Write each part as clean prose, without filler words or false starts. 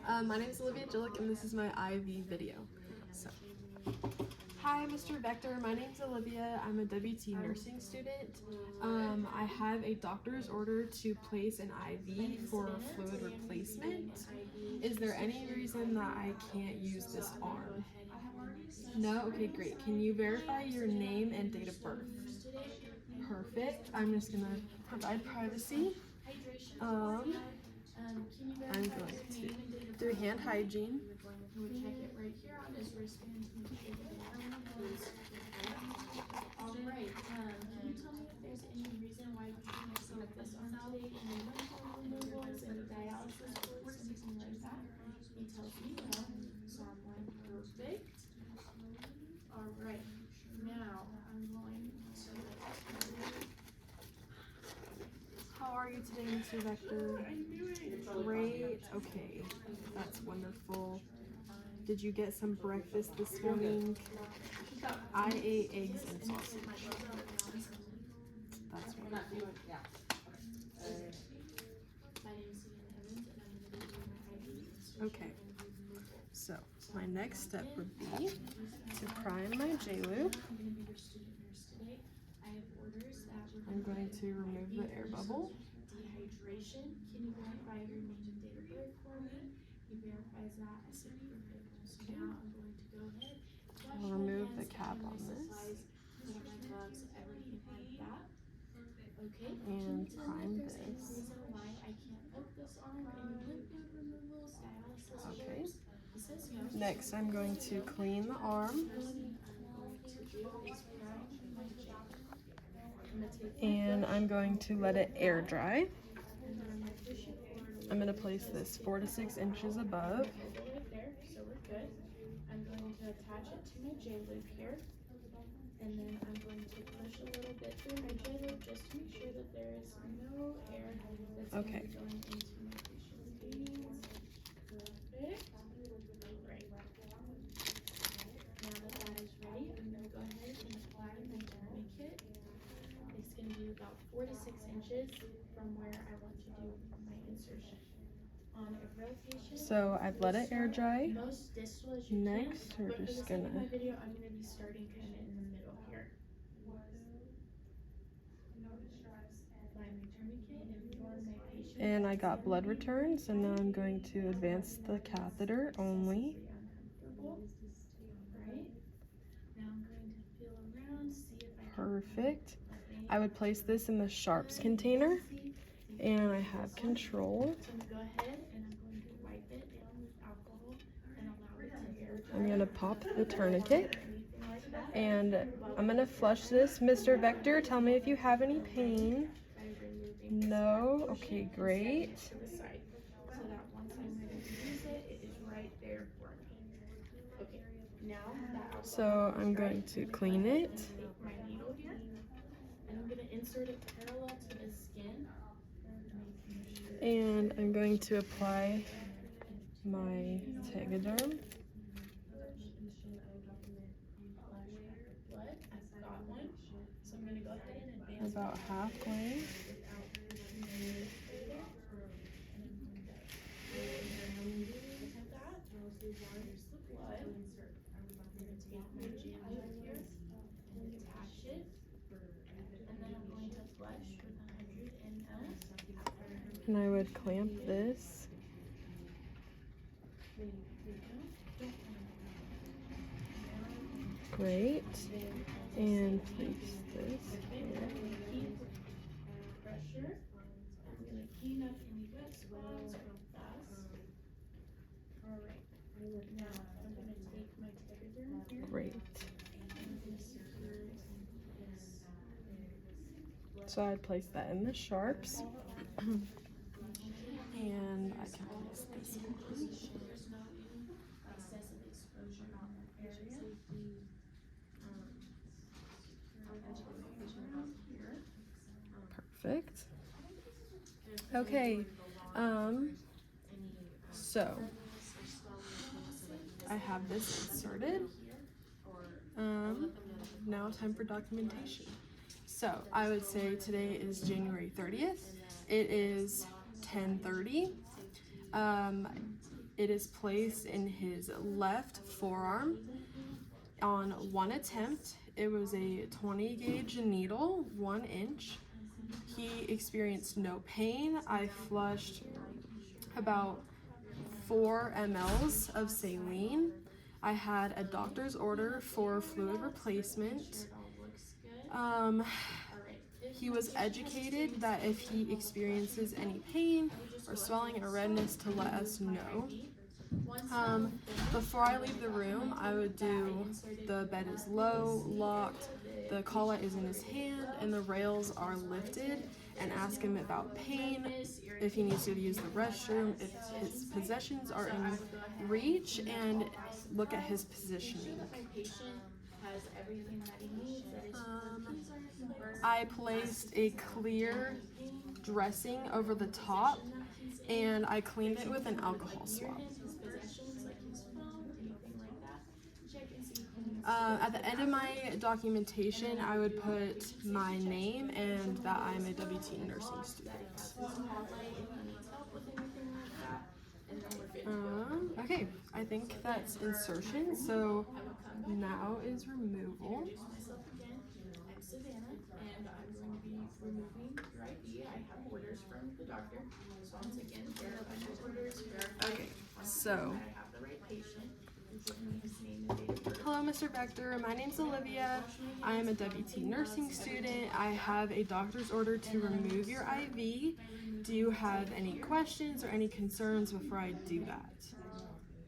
My name is Olivia Jillick, and this is my IV video. So, hi, Mr. Vector. My name is Olivia. I'm a WT nursing student. I have a doctor's order to place an IV for fluid replacement. Is there any reason that I can't use this arm? No? Okay, great. Can you verify your name and date of birth? Perfect. I'm just gonna provide privacy. I'm going to do hand hygiene. We'll check it right here on his wristband to make sure that all right. Can you tell me if there's any reason why you didn't select this arm today? Any lymph removals, any dialysis work, anything like that? He tells me no. So I'm like, perfect. All right. Now I'm going to. How are you today, Mr. Vector? I'm doing Great. Okay, that's wonderful. Did you get some breakfast this morning? I ate eggs and sausage. That's wonderful. Okay, so my next step would be to prime my J-loop. I'm going to remove the air bubble. Dehydration. Can you verify your name and date of birth for me? He verifies that as a perfect. So now I'm going to go ahead. I'll remove the cap on this. Put on my gloves, everything like that. Okay. And prime this. Reason why I can't put this on any lymph node removals, dialysis. Okay. It says no. Next, I'm going to clean the arm. And I'm going to let it air dry. I'm going to place this 4 to 6 inches above. So we're good. I'm going to attach it to my J-loop here. And then I'm going to push a little bit through my J-loop just to make sure that there is no air that's going to be going into my patient's veins. Perfect. Right. Now that that is ready, I'm going to go ahead and apply my tourniquet. It's going to be about 4 to 6 inches from where I want to do my insertion. On a rotation. So I've let it air dry. Most distal as you Next, can, we're but for just the sake of gonna. my video, I'm going to be starting kind of in the middle here. Apply my tourniquet and inform my patient. And I got blood return, so now I'm going to advance the catheter only. Right. Now I'm going to feel around, see if I can. Perfect. I would place this in the sharps container, and I have control. So I'm going to go ahead and I'm going to wipe it down with alcohol and allow it to air dry. I'm going to pop the tourniquet, and I'm going to flush this. Mr. Vector, tell me if you have any pain. No? Okay, great. To the side, so that once I'm ready to use it, it is right there for me. Okay, now that So I'm going to clean it. take my needle here, and I'm going to insert it parallel to the skin. And I'm going to apply my Tegaderm. Blood, I've got one, so I'm going to go ahead and advance About halfway. And I would clamp this. Great. And place this here. Pressure. I'm going to clean up any wet spots real fast. Alright. Now I'm going to take my Tegaderm here. Great. I'm going to secure this. So I'd place that in the sharps. And I can place this one. There's no excessive exposure on that area. Perfect. Okay. So I have this inserted. Now time for documentation. So I would say today is January 30th. It is 10:30. It is placed in his left forearm on one attempt. It was a 20 gauge needle, 1 inch. He experienced no pain. I flushed about 4 mLs of saline. I had a doctor's order for fluid replacement. He was educated that if he experiences any pain or swelling or redness to let us know. Before I leave the room, I would do the bed is low, locked, the collet is in his hand, and the rails are lifted, and ask him about pain, if he needs to use the restroom, if his possessions are in reach, and look at his positioning. I placed a clear dressing over the top, and I cleaned it with an alcohol swab. At the end of my documentation, I would put my name and that I'm a WT nursing student. Okay, I think that's insertion, so now is removal. I'm Savannah, and I'm going to be removing your IV. I have orders from the doctor, so once again, verify my orders, verify Okay, so I have the right patient. Give me his name and date of birth. hello, Mr. Vector. My name's Olivia. I am a WT nursing student. I have a doctor's order to remove your IV. Do you have any questions or any concerns before I do that?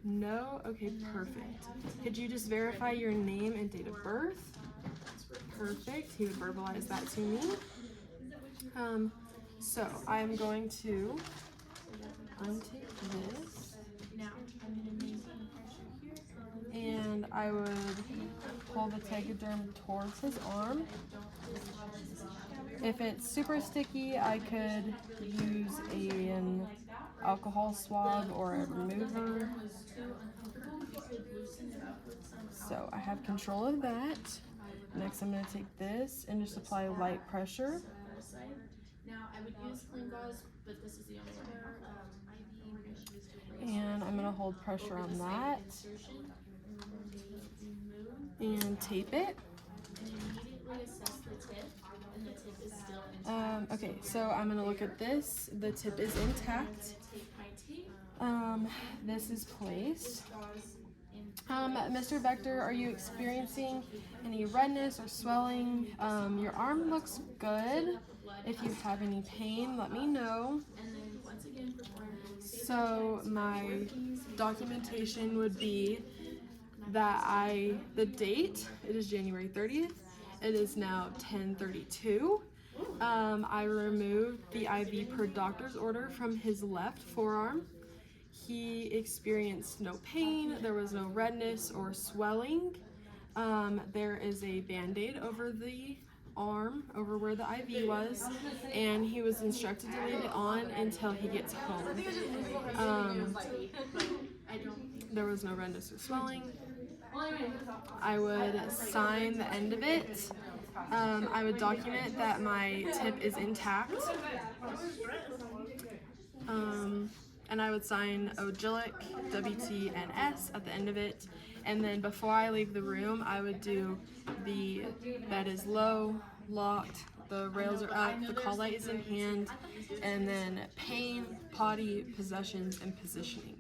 No? Okay, perfect. Could you just verify your name and date of birth? Perfect. He would verbalize that to me. So I'm going to untake this. Now, I'm going to maintain pressure here. And I would pull the Tegaderm towards his arm. If it's super sticky, I could use an alcohol swab or a remover. So I have control of that. Next, I'm going to take this and just apply light pressure. Now, I would use clean gauze, but this is the only one I have. And I'm going to hold pressure on that and tape it. And immediately assess the tip, and the tip is still intact. Okay, so I'm going to look at this. The tip is intact. This is placed. Mr. Vector, are you experiencing any redness or swelling? Your arm looks good. If you have any pain, let me know. So my documentation would be that the date, it is January 30th. It is now 10:32. I removed the IV per doctor's order from his left forearm. He experienced no pain, there was no redness or swelling. There is a Band-Aid over the arm, over where the IV was, and he was instructed to leave it on until he gets home. There was no redness or swelling. I would sign the end of it. I would document that my tip is intact. And I would sign OGILIC, WT, and S at the end of it. And then before I leave the room, I would do the bed is low, locked, the rails are up, the collet is in hand, and then pain, potty, possessions, and positioning.